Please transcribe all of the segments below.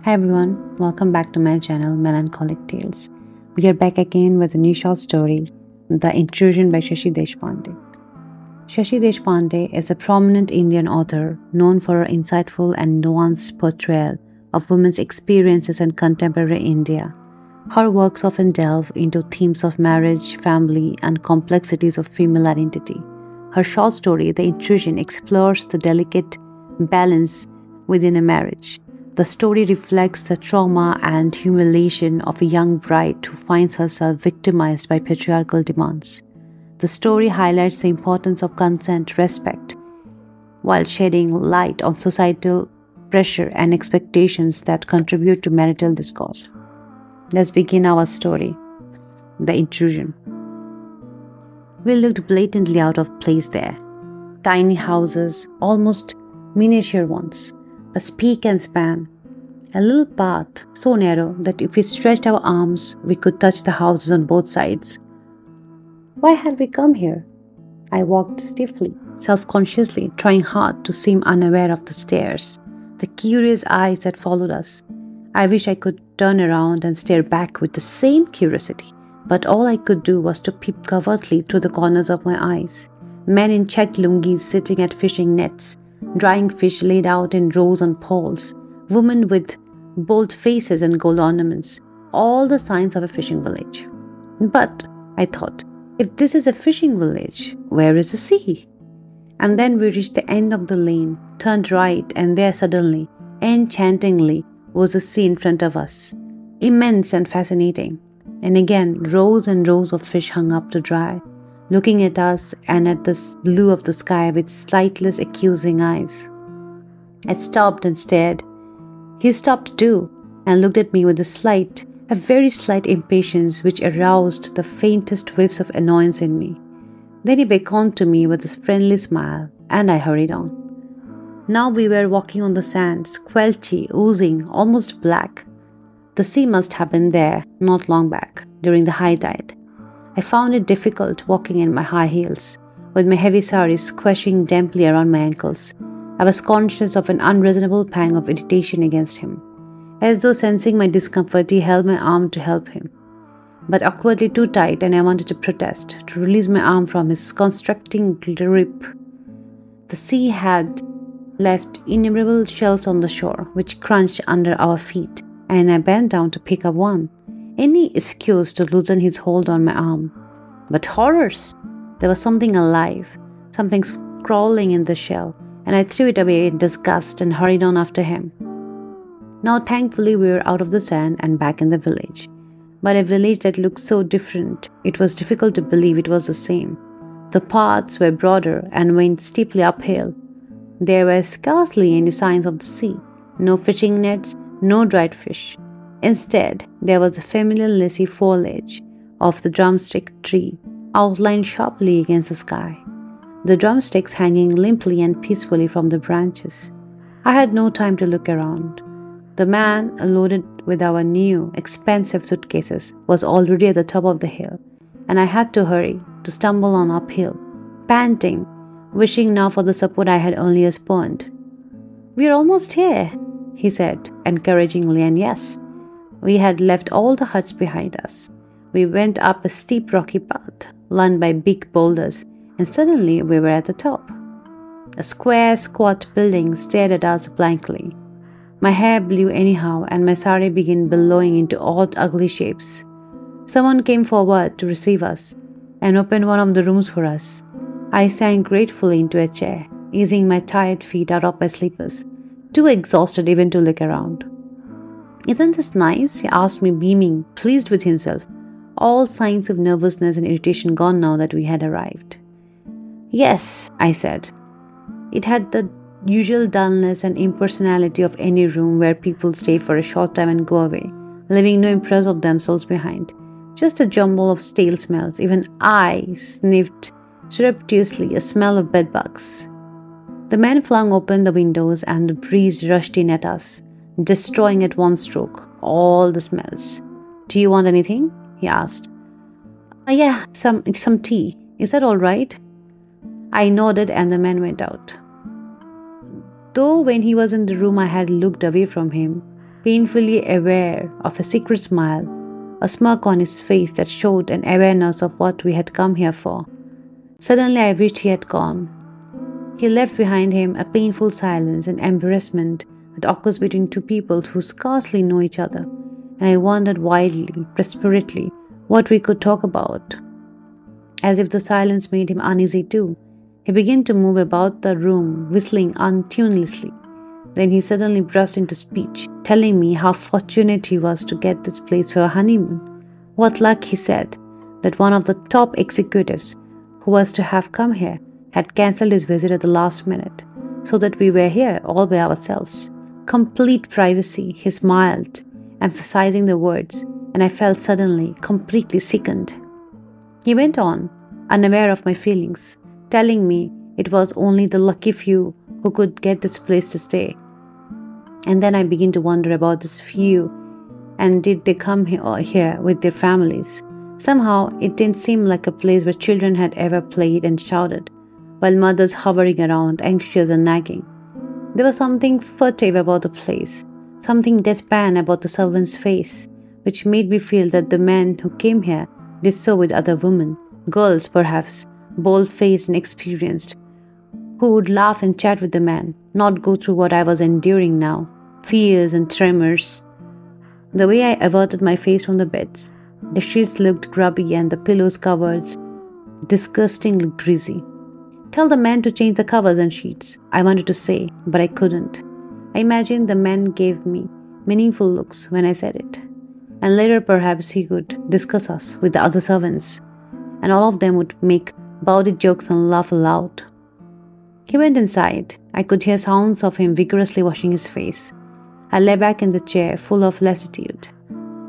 Hi everyone, welcome back to my channel Melancholic Tales. We are back again with a new short story, The Intrusion by Shashi Deshpande. Shashi Deshpande is a prominent Indian author known for her insightful and nuanced portrayal of women's experiences in contemporary India. Her works often delve into themes of marriage, family, and complexities of female identity. Her short story, The Intrusion, explores the delicate balance within a marriage. The story reflects the trauma and humiliation of a young bride who finds herself victimized by patriarchal demands. The story highlights the importance of consent, respect, while shedding light on societal pressure and expectations that contribute to marital discord. Let's begin our story. The Intrusion. We looked blatantly out of place there. Tiny houses, almost miniature ones, a speak and span, a little path so narrow that if we stretched our arms, we could touch the houses on both sides. Why had we come here? I walked stiffly, self-consciously, trying hard to seem unaware of the stares, the curious eyes that followed us. I wish I could turn around and stare back with the same curiosity, but all I could do was to peep covertly through the corners of my eyes. Men in checked lungis sitting at fishing nets, drying fish laid out in rows on poles, women with bold faces and gold ornaments, all the signs of a fishing village. But, I thought, if this is a fishing village, where is the sea? And then we reached the end of the lane, turned right, and there suddenly, enchantingly, was the sea in front of us, immense and fascinating. And again, rows and rows of fish hung up to dry, looking at us and at the blue of the sky with sightless, accusing eyes. I stopped and stared. He stopped too, and looked at me with a very slight impatience which aroused the faintest whiffs of annoyance in me. Then he beckoned to me with a friendly smile, and I hurried on. Now we were walking on the sand, squelchy, oozing, almost black. The sea must have been there not long back, during the high tide. I found it difficult walking in my high heels, with my heavy sari squashing damply around my ankles. I was conscious of an unreasonable pang of irritation against him. As though sensing my discomfort, he held my arm to help him, but awkwardly too tight, and I wanted to protest, to release my arm from his constricting grip. The sea had left innumerable shells on the shore, which crunched under our feet, and I bent down to pick up one. Any excuse to loosen his hold on my arm. But horrors! There was something alive, something crawling in the shell, and I threw it away in disgust and hurried on after him. Now thankfully we were out of the sand and back in the village. But a village that looked so different, it was difficult to believe it was the same. The paths were broader and went steeply uphill. There were scarcely any signs of the sea, no fishing nets, no dried fish. Instead, there was the familiar lacy foliage of the drumstick tree, outlined sharply against the sky, the drumsticks hanging limply and peacefully from the branches. I had no time to look around. The man, loaded with our new, expensive suitcases, was already at the top of the hill, and I had to hurry, to stumble on uphill, panting, wishing now for the support I had only spurned. "We're almost here," he said, encouragingly, and yes, we had left all the huts behind us. We went up a steep rocky path, lined by big boulders, and suddenly we were at the top. A square, squat building stared at us blankly. My hair blew anyhow, and my sari began billowing into odd, ugly shapes. Someone came forward to receive us, and opened one of the rooms for us. I sank gratefully into a chair, easing my tired feet out of my slippers, too exhausted even to look around. "Isn't this nice?" he asked me, beaming, pleased with himself, all signs of nervousness and irritation gone now that we had arrived. "Yes," I said. It had the usual dullness and impersonality of any room where people stay for a short time and go away, leaving no impress of themselves behind. Just a jumble of stale smells. Even I sniffed surreptitiously a smell of bedbugs. The man flung open the windows and the breeze rushed in at us, destroying at one stroke all the smells. "Do you want anything?" he asked. Yeah, some tea. Is that all right?" I nodded, and the man went out. Though when he was in the room I had looked away from him, painfully aware of a secret smile, a smirk on his face that showed an awareness of what we had come here for. Suddenly I wished he had gone. He left behind him a painful silence and embarrassment that occurs between two people who scarcely know each other, and I wondered wildly, desperately, what we could talk about. As if the silence made him uneasy too, he began to move about the room, whistling untunelessly. Then he suddenly burst into speech, telling me how fortunate he was to get this place for a honeymoon. What luck, he said, that one of the top executives who was to have come here had cancelled his visit at the last minute, so that we were here all by ourselves. Complete privacy, he smiled, emphasizing the words, and I felt suddenly completely sickened. He went on, unaware of my feelings, telling me it was only the lucky few who could get this place to stay. And then I began to wonder about this few, and did they come here with their families? Somehow it didn't seem like a place where children had ever played and shouted, while mothers hovering around, anxious and nagging. There was something furtive about the place, something deadpan about the servant's face, which made me feel that the men who came here did so with other women, girls perhaps, bold-faced and experienced, who would laugh and chat with the man, not go through what I was enduring now, fears and tremors. The way I averted my face from the beds, the sheets looked grubby and the pillows covered disgustingly greasy. Tell the man to change the covers and sheets, I wanted to say, but I couldn't. I imagined the man gave me meaningful looks when I said it, and later perhaps he could discuss us with the other servants, and all of them would make bawdy jokes and laugh aloud. He went inside. I could hear sounds of him vigorously washing his face. I lay back in the chair, full of lassitude,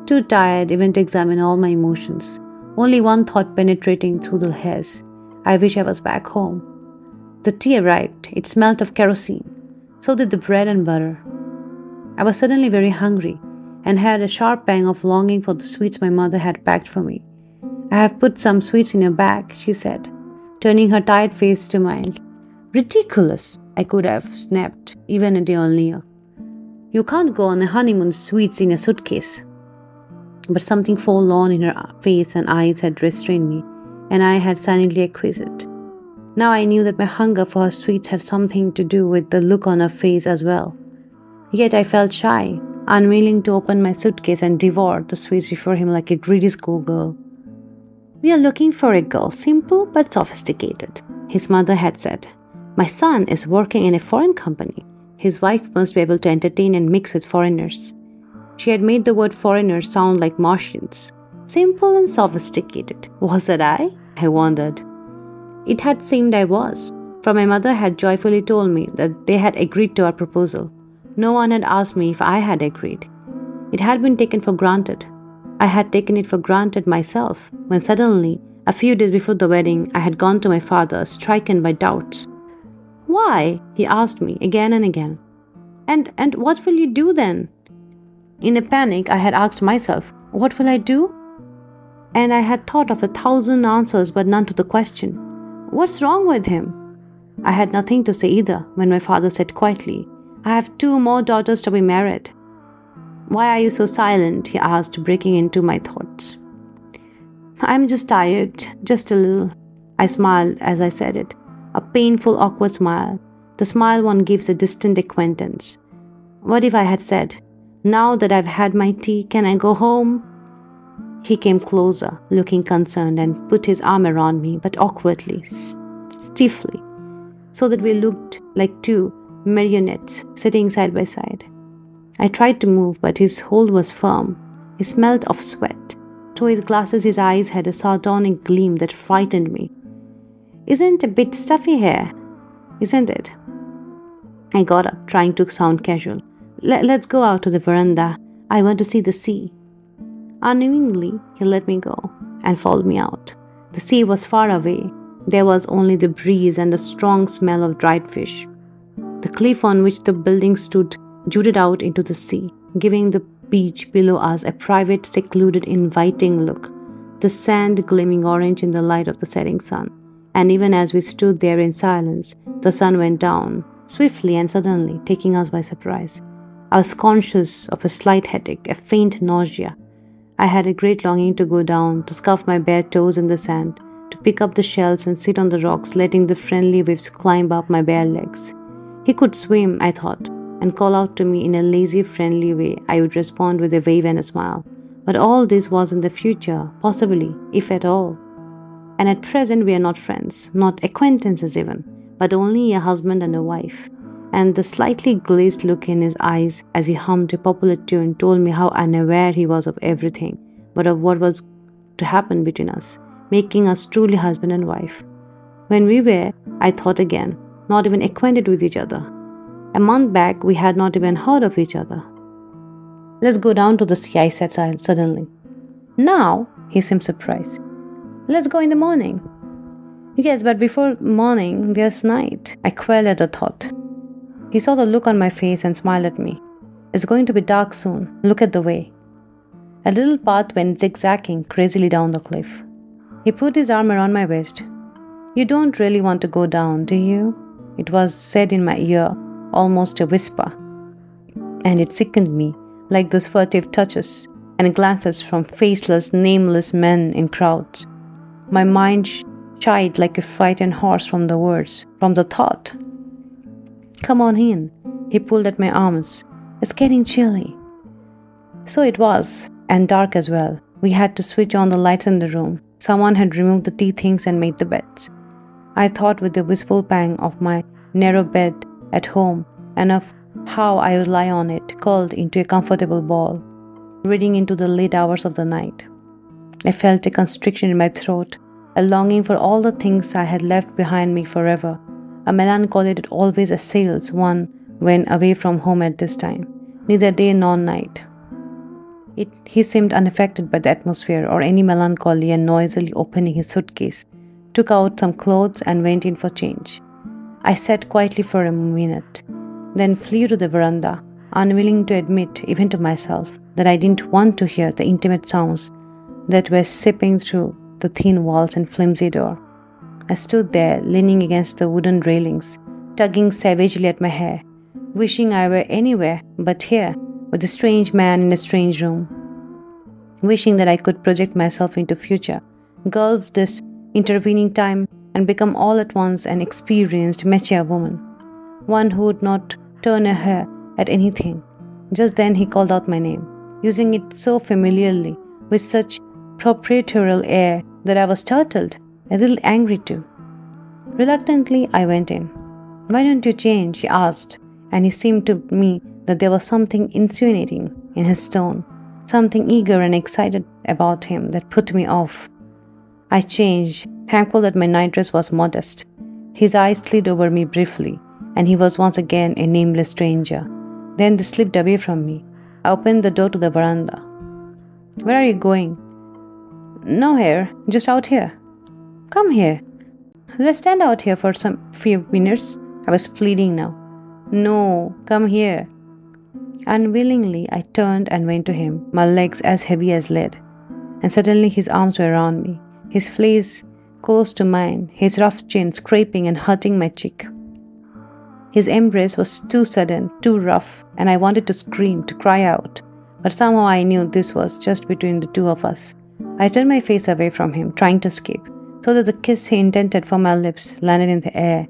too tired even to examine all my emotions, only one thought penetrating through the hairs. I wish I was back home. The tea arrived. It smelt of kerosene. So did the bread and butter. I was suddenly very hungry and had a sharp pang of longing for the sweets my mother had packed for me. I have put some sweets in your bag, she said, turning her tired face to mine. Ridiculous, I could have snapped, even a day earlier. You can't go on a honeymoon sweets in a suitcase. But something forlorn in her face and eyes had restrained me, and I had silently acquiesced. Now I knew that my hunger for her sweets had something to do with the look on her face as well. Yet I felt shy, unwilling to open my suitcase and devour the sweets before him like a greedy schoolgirl. We are looking for a girl, simple but sophisticated, his mother had said. My son is working in a foreign company. His wife must be able to entertain and mix with foreigners. She had made the word foreigners sound like Martians. Simple and sophisticated. Was that I wondered. It had seemed I was, for my mother had joyfully told me that they had agreed to our proposal. No one had asked me if I had agreed. It had been taken for granted. I had taken it for granted myself, when suddenly, a few days before the wedding, I had gone to my father, stricken by doubts. Why? He asked me again and again. And what will you do then? In a panic, I had asked myself, what will I do? And I had thought of 1,000 answers, but none to the question. What's wrong with him? I had nothing to say either when my father said quietly, I have 2 more daughters to be married. Why are you so silent? He asked, breaking into my thoughts. I'm just tired, just a little. I smiled as I said it, a painful, awkward smile, the smile one gives a distant acquaintance. What if I had said, now that I've had my tea, can I go home? He came closer, looking concerned, and put his arm around me, but awkwardly, stiffly, so that we looked like 2 marionettes sitting side by side. I tried to move, but his hold was firm. He smelled of sweat. Through his glasses, his eyes had a sardonic gleam that frightened me. Isn't it a bit stuffy here? Isn't it? I got up, trying to sound casual. Let's go out to the veranda. I want to see the sea. Unknowingly, he let me go and followed me out. The sea was far away. There was only the breeze and the strong smell of dried fish. The cliff on which the building stood jutted out into the sea, giving the beach below us a private, secluded, inviting look, the sand gleaming orange in the light of the setting sun. And even as we stood there in silence, the sun went down, swiftly and suddenly, taking us by surprise. I was conscious of a slight headache, a faint nausea. I had a great longing to go down, to scuff my bare toes in the sand, to pick up the shells and sit on the rocks, letting the friendly waves climb up my bare legs. He could swim, I thought, and call out to me in a lazy, friendly way. I would respond with a wave and a smile. But all this was in the future, possibly, if at all. And at present we are not friends, not acquaintances even, but only a husband and a wife. And the slightly glazed look in his eyes as he hummed a popular tune told me how unaware he was of everything, but of what was to happen between us, making us truly husband and wife. When we were, I thought again, not even acquainted with each other. A month back we had not even heard of each other. "Let's go down to the sea," I said suddenly. "Now?" He seemed surprised. "Let's go in the morning." "Yes, but before morning there's night." I quailed at the thought. He saw the look on my face and smiled at me. "It's going to be dark soon. Look at the way." A little path went zigzagging crazily down the cliff. He put his arm around my waist. "You don't really want to go down, do you?" It was said in my ear, almost a whisper. And it sickened me, like those furtive touches and glances from faceless, nameless men in crowds. My mind shied like a frightened horse from the words, from the thought. "Come on in." He pulled at my arms. "It's getting chilly." So it was, and dark as well. We had to switch on the lights in the room. Someone had removed the tea things and made the beds. I thought with a wistful pang of my narrow bed at home and of how I would lie on it, curled into a comfortable ball, reading into the late hours of the night. I felt a constriction in my throat, a longing for all the things I had left behind me forever, a melancholy that always assails one when away from home at this time, neither day nor night. He seemed unaffected by the atmosphere or any melancholy, and noisily opening his suitcase, took out some clothes and went in for change. I sat quietly for a minute, then flew to the veranda, unwilling to admit, even to myself, that I didn't want to hear the intimate sounds that were seeping through the thin walls and flimsy door. I stood there, leaning against the wooden railings, tugging savagely at my hair, wishing I were anywhere but here, with a strange man in a strange room, wishing that I could project myself into future, gulp this intervening time, and become all at once an experienced, mature woman, one who would not turn her hair at anything. Just then he called out my name, using it so familiarly, with such proprietorial air, that I was startled, a little angry too. Reluctantly I went in. "Why don't you change?" he asked, and it seemed to me that there was something insinuating in his tone, something eager and excited about him that put me off. I changed, thankful that my nightdress was modest. His eyes slid over me briefly, and he was once again a nameless stranger. Then they slipped away from me. I opened the door to the veranda. "Where are you going?" "Nowhere, just out here." "Come here. Let's stand out here for some few minutes." I was pleading now. "No, come here." Unwillingly, I turned and went to him, my legs as heavy as lead. And suddenly his arms were around me, his face close to mine, his rough chin scraping and hurting my cheek. His embrace was too sudden, too rough, and I wanted to scream, to cry out. But somehow I knew this was just between the two of us. I turned my face away from him, trying to escape, so that the kiss he intended for my lips landed in the air.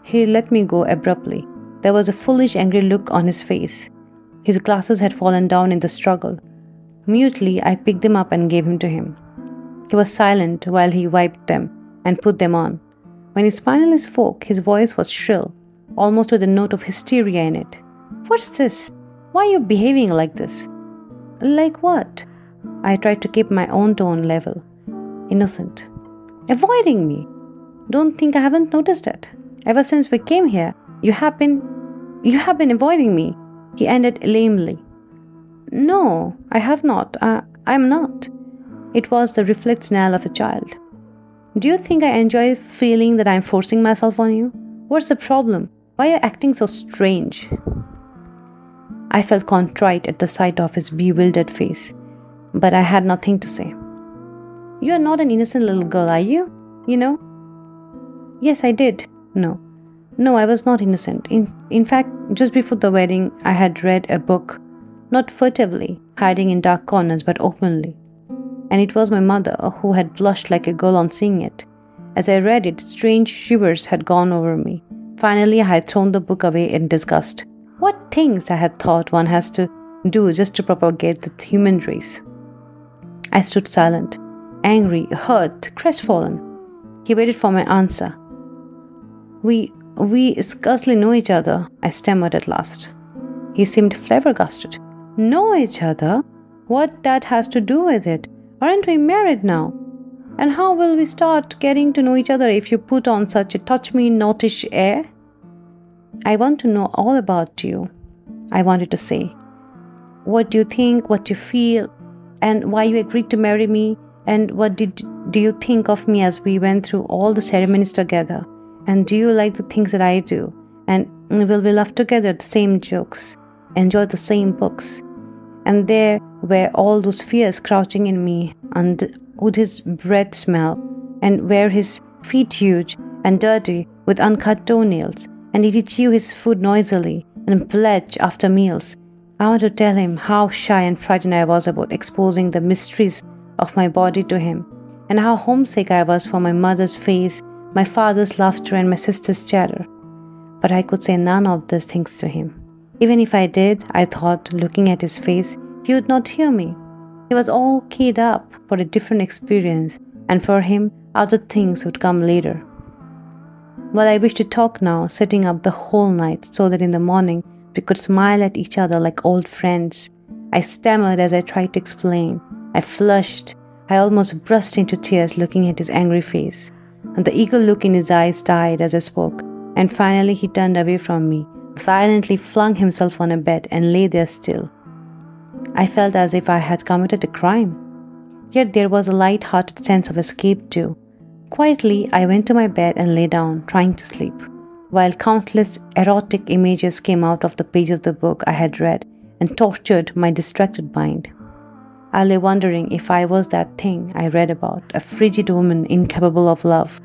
He let me go abruptly. There was a foolish, angry look on his face. His glasses had fallen down in the struggle. Mutely, I picked them up and gave them to him. He was silent while he wiped them and put them on. When he finally spoke, his voice was shrill, almost with a note of hysteria in it. "What's this? Why are you behaving like this?" "Like what?" I tried to keep my own tone level. Innocent. "Avoiding me. Don't think I haven't noticed it. Ever since we came here, you have been avoiding me," he ended lamely. "No, I have not. I'm not." It was the reflected denial of a child. "Do you think I enjoy feeling that I'm forcing myself on you? What's the problem? Why are you acting so strange?" I felt contrite at the sight of his bewildered face, but I had nothing to say. "You're not an innocent little girl, are you? You know?" "Yes, I did. No. No, I was not innocent. In fact, just before the wedding, I had read a book, not furtively, hiding in dark corners, but openly. And it was my mother who had blushed like a girl on seeing it. As I read it, strange shivers had gone over me. Finally, I had thrown the book away in disgust. What things I had thought one has to do just to propagate the human race. I stood silent, angry, hurt, crestfallen. He waited for my answer. We scarcely know each other, I stammered at last. He seemed flabbergasted. Know each other? What that has to do with it? Aren't we married now? And how will we start getting to know each other if you put on such a touch-me-notish air? I want to know all about you, I wanted to say. What do you think, what you feel, and why you agreed to marry me, and what do you think of me as we went through all the ceremonies together? And do you like the things that I do? And will we laugh together at the same jokes, enjoy the same books? And there were all those fears crouching in me, and would his breath smell, and were his feet huge and dirty with uncut toenails, and did he chew his food noisily and belch after meals? I want to tell him how shy and frightened I was about exposing the mysteries of my body to him, and how homesick I was for my mother's face, my father's laughter, and my sister's chatter. But I could say none of these things to him. Even if I did, I thought, looking at his face, he would not hear me. He was all keyed up for a different experience, and for him, other things would come later. Well, I wished to talk now, sitting up the whole night, so that in the morning we could smile at each other like old friends. I stammered as I tried to explain. I flushed. I almost burst into tears looking at his angry face. And the eager look in his eyes died as I spoke, and finally he turned away from me, violently flung himself on a bed, and lay there still. I felt as if I had committed a crime. Yet there was a light-hearted sense of escape too. Quietly, I went to my bed and lay down, trying to sleep, while countless erotic images came out of the page of the book I had read and tortured my distracted mind. I lay wondering if I was that thing I read about, a frigid woman incapable of love,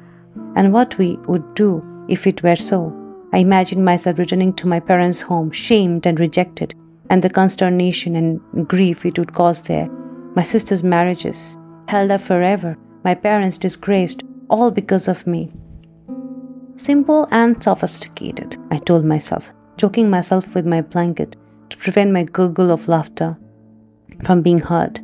and what we would do if it were so. I imagined myself returning to my parents' home, shamed and rejected, and the consternation and grief it would cause there. My sister's marriages, held up forever, my parents disgraced, all because of me. Simple and sophisticated, I told myself, choking myself with my blanket to prevent my gurgle of laughter from being heard.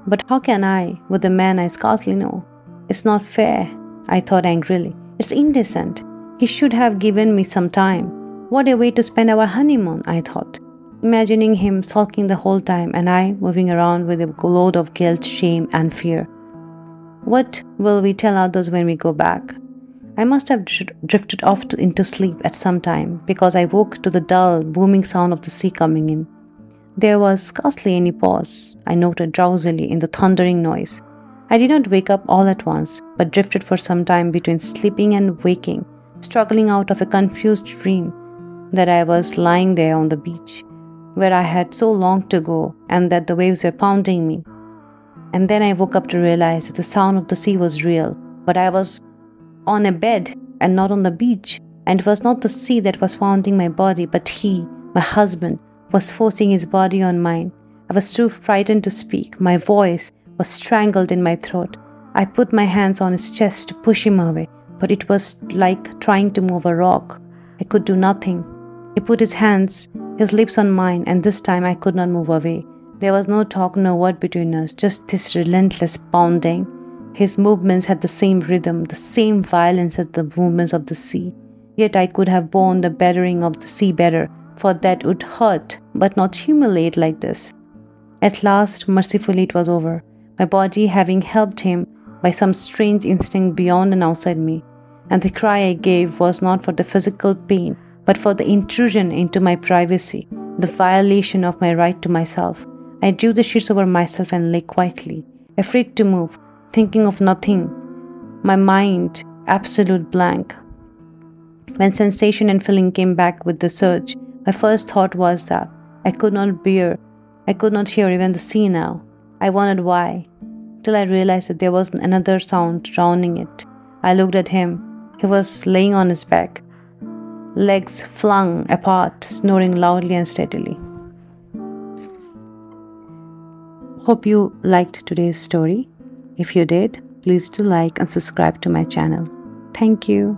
But how can I, with a man I scarcely know? It's not fair, I thought angrily. It's indecent. He should have given me some time. What a way to spend our honeymoon, I thought, imagining him sulking the whole time and I moving around with a load of guilt, shame, and fear. What will we tell others when we go back? I must have drifted off into sleep at some time, because I woke to the dull, booming sound of the sea coming in. There was scarcely any pause, I noted drowsily, in the thundering noise. I did not wake up all at once, but drifted for some time between sleeping and waking, struggling out of a confused dream that I was lying there on the beach, where I had so long to go, and that the waves were pounding me. And then I woke up to realize that the sound of the sea was real, but I was on a bed and not on the beach, and it was not the sea that was pounding my body, but he, my husband, was forcing his body on mine. I was too frightened to speak. My voice was strangled in my throat. I put my hands on his chest to push him away, but it was like trying to move a rock. I could do nothing. He put his lips on mine, and this time I could not move away. There was no talk, no word between us, just this relentless pounding. His movements had the same rhythm, the same violence as the movements of the sea. Yet I could have borne the battering of the sea better, for that would hurt, but not humiliate like this. At last, mercifully, it was over, my body having helped him by some strange instinct beyond and outside me. And the cry I gave was not for the physical pain, but for the intrusion into my privacy, the violation of my right to myself. I drew the sheets over myself and lay quietly, afraid to move, thinking of nothing, my mind absolute blank. When sensation and feeling came back with the surge, my first thought was that I could not hear even the sea now. I wondered why, till I realized that there was another sound drowning it. I looked at him. He was laying on his back, legs flung apart, snoring loudly and steadily. Hope you liked today's story. If you did, please do like and subscribe to my channel. Thank you.